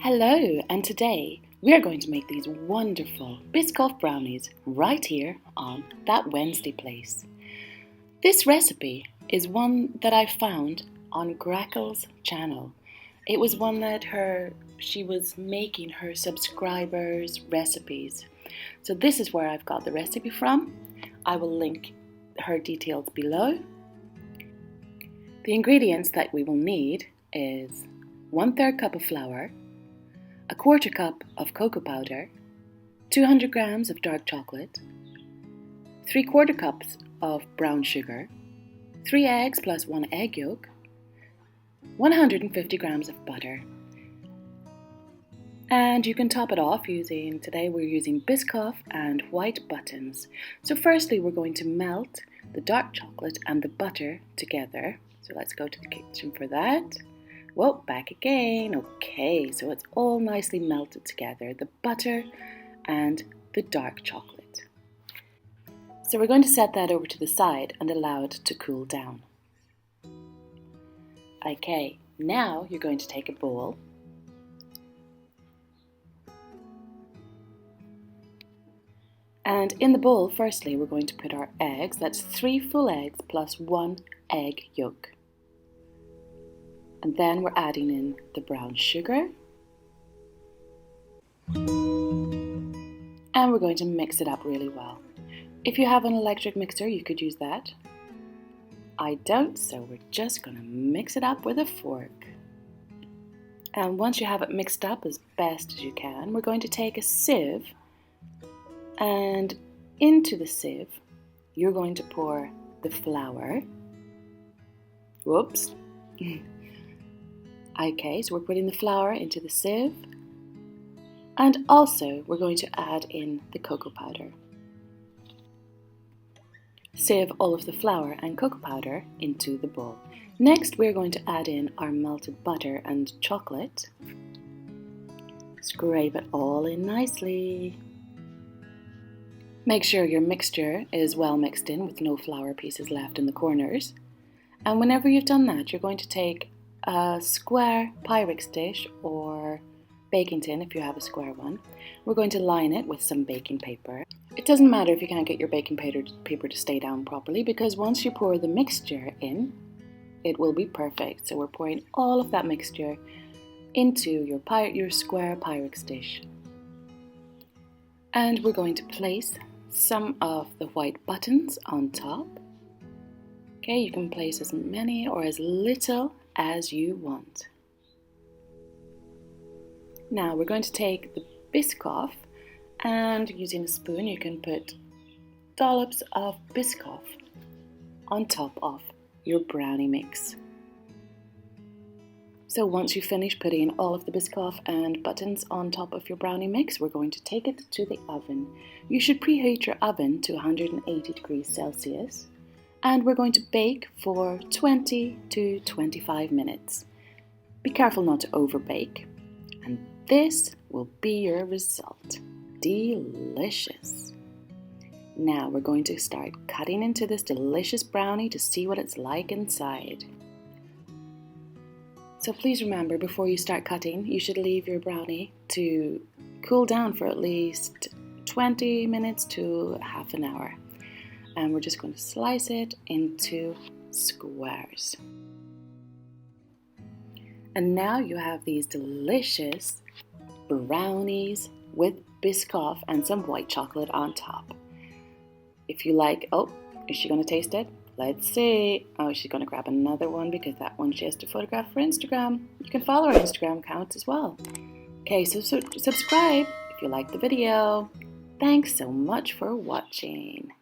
Hello, and today we are going to make these wonderful Biscoff brownies right here on That Wednesday Place. This recipe is one that I found on Grackle's channel. It was one that she was making her subscribers' recipes. So this is where I've got the recipe from. I will link her details below. The ingredients that we will need is 1/3 cup of flour, a 1/4 cup of cocoa powder, 200 grams of dark chocolate, 3/4 cups of brown sugar, 3 eggs plus 1 egg yolk, 150 grams of butter. And you can top it off today we're using Biscoff and white buttons. So firstly we're going to melt the dark chocolate and the butter together. So let's go to the kitchen for that. Whoa, back again. Okay, so it's all nicely melted together, the butter and the dark chocolate. So we're going to set that over to the side and allow it to cool down. Okay, now you're going to take a bowl and in the bowl, firstly, we're going to put our eggs. That's 3 full eggs plus 1 egg yolk. And then we're adding in the brown sugar. And we're going to mix it up really well. If you have an electric mixer, you could use that. I don't, so we're just going to mix it up with a fork. And once you have it mixed up as best as you can, we're going to take a sieve. And into the sieve, you're going to pour the flour. Whoops. Okay, so we're putting the flour into the sieve, and also we're going to add in the cocoa powder. Sieve all of the flour and cocoa powder into the bowl. Next, we're going to add in our melted butter and chocolate. Scrape it all in nicely. Make sure your mixture is well mixed in with no flour pieces left in the corners. And whenever you've done that, you're going to take a square Pyrex dish or baking tin if you have a square one. We're going to line it with some baking paper. It doesn't matter if you can't get your baking paper to stay down properly, because once you pour the mixture in, it will be perfect. So we're pouring all of that mixture into your square Pyrex dish. And we're going to place some of the white buttons on top. Okay, you can place as many or as little as you want. Now we're going to take the Biscoff, and using a spoon you can put dollops of Biscoff on top of your brownie mix. So once you finish putting all of the Biscoff and buttons on top of your brownie mix, we're going to take it to the oven. You should preheat your oven to 180 degrees Celsius. And we're going to bake for 20 to 25 minutes. Be careful not to overbake. And this will be your result. Delicious. Now we're going to start cutting into this delicious brownie to see what it's like inside. So please remember, before you start cutting, you should leave your brownie to cool down for at least 20 minutes to half an hour. And we're just going to slice it into squares. And now you have these delicious brownies with Biscoff and some white chocolate on top. If you like, is she going to taste it? Let's see. Oh, she's going to grab another one because that one she has to photograph for Instagram. You can follow her Instagram account as well. Okay, so subscribe if you like the video. Thanks so much for watching.